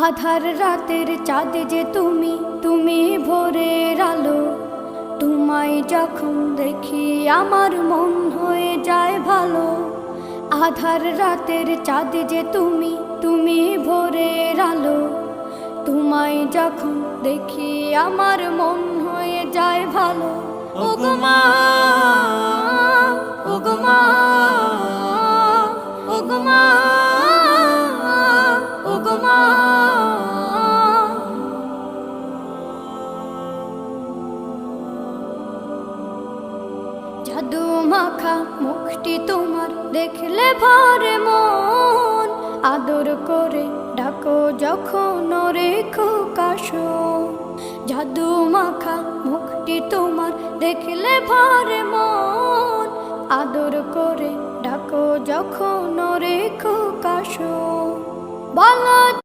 আধার রাতের চাঁদ যে তুমি, তুমি ভোরের আলো। তোমায় যখন দেখি আমার মন হয়ে যায় ভালো। আধার রাতের চাঁদ যে তুমি, তুমি ভোরের আলো। তোমায় যখন দেখি আমার মন হয়ে যায় ভালো। ওগো মা, ওগো মা, ওগো মা, ওগো মা। জাদু মাখা মুখটি তোমার দেখলে ভরে মন। আদর করে ডাকো যখন রেখো কাশন। জাদু মাখা মুখটি তোমার দেখলে ভরে মন। আদর করে ডাকো যখন রেখো কাশন। বলো